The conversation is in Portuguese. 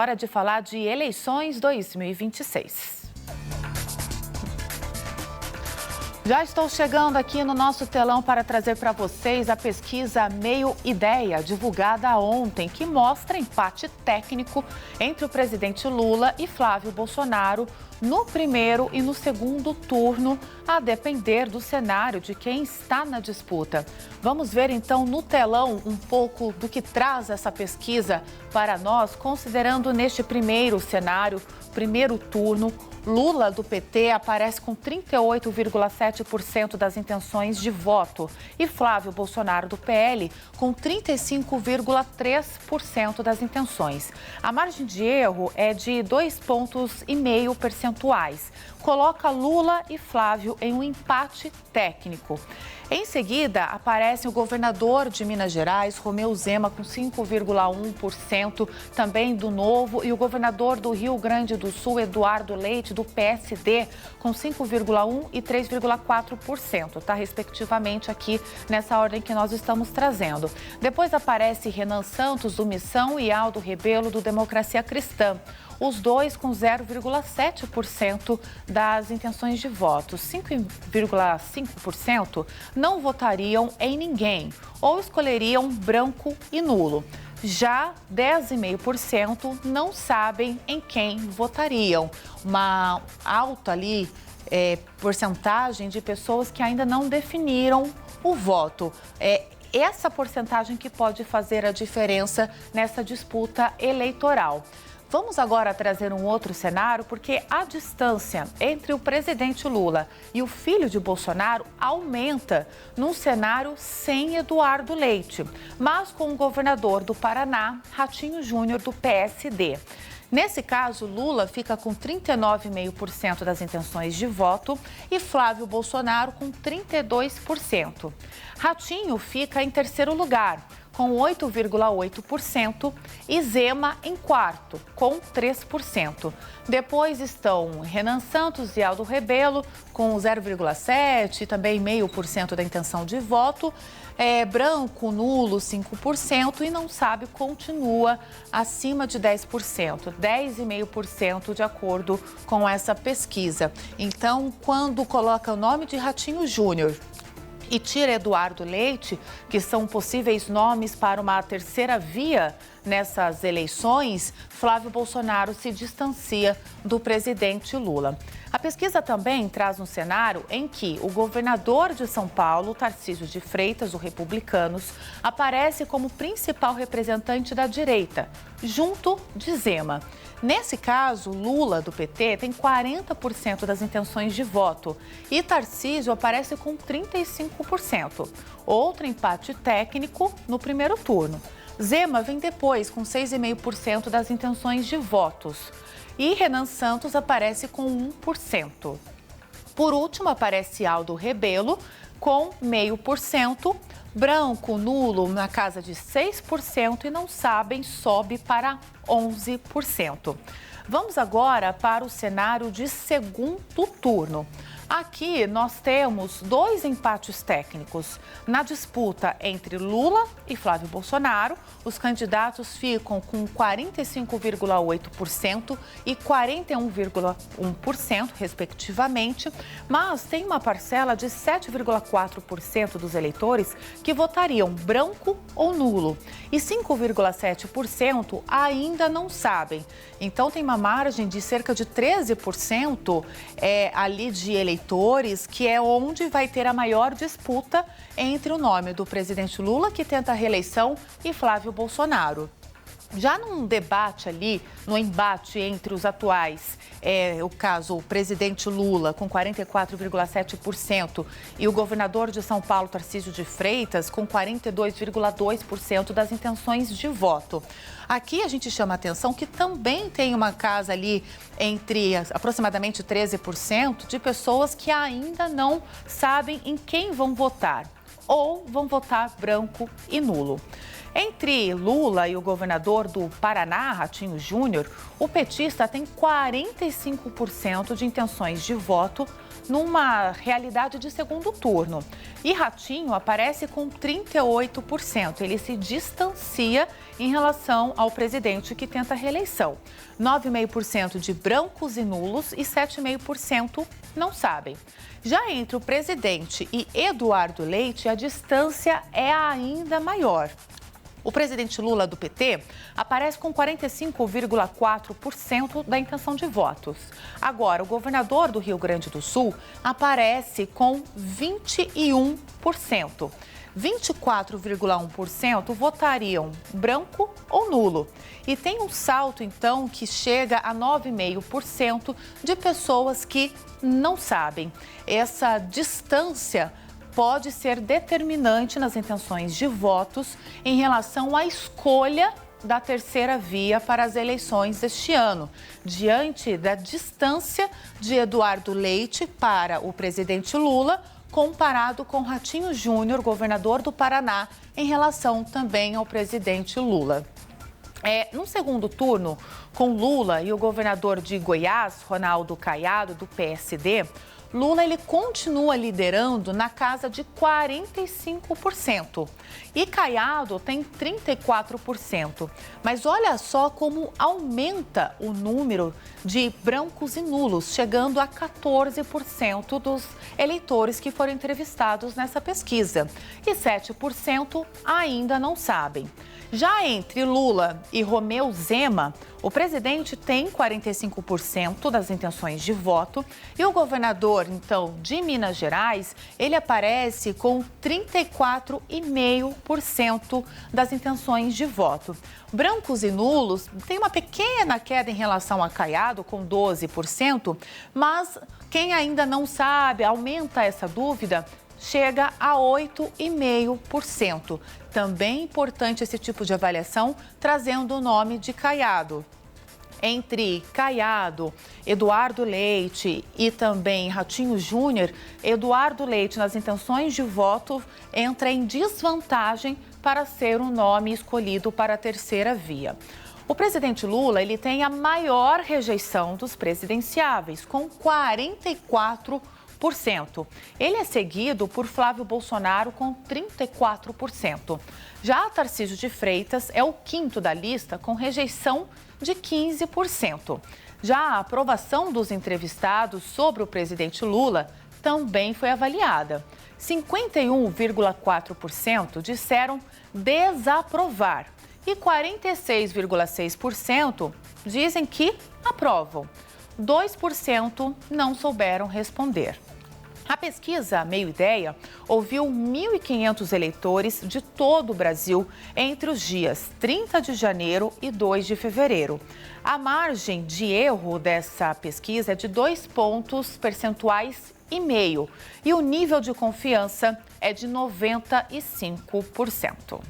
Hora de falar de eleições 2026. Já estou chegando aqui no nosso telão para trazer para vocês a pesquisa Meio Ideia, divulgada ontem, que mostra empate técnico entre o presidente Lula e Flávio Bolsonaro no primeiro e no segundo turno, a depender do cenário de quem está na disputa. Vamos ver então no telão um pouco do que traz essa pesquisa para nós, considerando neste primeiro cenário, primeiro turno, Lula, do PT, aparece com 38,7% das intenções de voto e Flávio Bolsonaro, do PL, com 35,3% das intenções. A margem de erro é de 2,5 pontos percentuais. Coloca Lula e Flávio em um empate técnico. Em seguida, aparece o governador de Minas Gerais, Romeu Zema, com 5,1%, também do Novo, e o governador do Rio Grande do Sul, Eduardo Leite, do PSD, com 5,1% e 3,4%, tá? Respectivamente aqui nessa ordem que nós estamos trazendo. Depois aparece Renan Santos, do Missão, e Aldo Rebelo, do Democracia Cristã. Os dois com 0,7% das intenções de voto. 5,5% não votariam em ninguém ou escolheriam branco e nulo. Já 10,5% não sabem em quem votariam. Uma alta ali porcentagem de pessoas que ainda não definiram o voto. Essa porcentagem que pode fazer a diferença nessa disputa eleitoral. Vamos agora trazer um outro cenário, porque a distância entre o presidente Lula e o filho de Bolsonaro aumenta num cenário sem Eduardo Leite, mas com o governador do Paraná, Ratinho Júnior, do PSD. Nesse caso, Lula fica com 39,5% das intenções de voto e Flávio Bolsonaro com 32%. Ratinho fica em terceiro lugar, com 8,8%, e Zema em quarto, com 3%. Depois estão Renan Santos e Aldo Rebelo, com 0,7% e também 0,5% da intenção de voto. Branco, nulo, 5%, e não sabe continua acima de 10%, 10,5% de acordo com essa pesquisa. Então, quando coloca o nome de Ratinho Júnior e tira Eduardo Leite, que são possíveis nomes para uma terceira via nessas eleições, Flávio Bolsonaro se distancia do presidente Lula. A pesquisa também traz um cenário em que o governador de São Paulo, Tarcísio de Freitas, do Republicanos, aparece como principal representante da direita, junto de Zema. Nesse caso, Lula, do PT, tem 40% das intenções de voto e Tarcísio aparece com 35%. Outro empate técnico no primeiro turno. Zema vem depois com 6,5% das intenções de votos e Renan Santos aparece com 1%. Por último, aparece Aldo Rebelo com 0,5%. Branco, nulo, na casa de 6% e não sabem, sobe para 11%. Vamos agora para o cenário de segundo turno. Aqui nós temos dois empates técnicos. Na disputa entre Lula e Flávio Bolsonaro, os candidatos ficam com 45,8% e 41,1%, respectivamente, mas tem uma parcela de 7,4% dos eleitores que votariam branco ou nulo e 5,7% ainda não sabem. Então, tem uma margem de cerca de 13% ali de eleitores, que é onde vai ter a maior disputa entre o nome do presidente Lula, que tenta a reeleição, e Flávio Bolsonaro. Já num debate ali, no embate entre os atuais, o caso o presidente Lula com 44,7% e o governador de São Paulo, Tarcísio de Freitas, com 42,2% das intenções de voto. Aqui a gente chama a atenção que também tem uma casa ali entre aproximadamente 13% de pessoas que ainda não sabem em quem vão votar ou vão votar branco e nulo. Entre Lula e o governador do Paraná, Ratinho Júnior, o petista tem 45% de intenções de voto numa realidade de segundo turno. E Ratinho aparece com 38%. Ele se distancia em relação ao presidente que tenta a reeleição. 9,5% de brancos e nulos e 7,5% não sabem. Já entre o presidente e Eduardo Leite, a distância é ainda maior. O presidente Lula, do PT, aparece com 45,4% da intenção de votos. Agora, o governador do Rio Grande do Sul aparece com 21%. 24,1% votariam branco ou nulo. E tem um salto, então, que chega a 9,5% de pessoas que não sabem. Essa distância pode ser determinante nas intenções de votos em relação à escolha da terceira via para as eleições deste ano, diante da distância de Eduardo Leite para o presidente Lula, comparado com Ratinho Júnior, governador do Paraná, em relação também ao presidente Lula. No segundo turno, com Lula e o governador de Goiás, Ronaldo Caiado, do PSD, Lula ele continua liderando na casa de 45%. E Caiado tem 34%. Mas olha só como aumenta o número de brancos e nulos, chegando a 14% dos eleitores que foram entrevistados nessa pesquisa. E 7% ainda não sabem. Já entre Lula e Romeu Zema, o presidente tem 45% das intenções de voto e o governador, então, de Minas Gerais, ele aparece com 34,5% das intenções de voto. Brancos e nulos têm uma pequena queda em relação a Caiado, com 12%, mas quem ainda não sabe, aumenta essa dúvida, chega a 8,5%. Também importante esse tipo de avaliação, trazendo o nome de Caiado. Entre Caiado, Eduardo Leite e também Ratinho Júnior, Eduardo Leite, nas intenções de voto, entra em desvantagem para ser o nome escolhido para a terceira via. O presidente Lula ele tem a maior rejeição dos presidenciáveis, com 44%. Ele é seguido por Flávio Bolsonaro com 34%. Já Tarcísio de Freitas é o quinto da lista com rejeição de 15%. Já a aprovação dos entrevistados sobre o presidente Lula também foi avaliada. 51,4% disseram desaprovar e 46,6% dizem que aprovam. 2% não souberam responder. A pesquisa Meio Ideia ouviu 1.500 eleitores de todo o Brasil entre os dias 30 de janeiro e 2 de fevereiro. A margem de erro dessa pesquisa é de 2 pontos percentuais e meio e o nível de confiança é de 95%.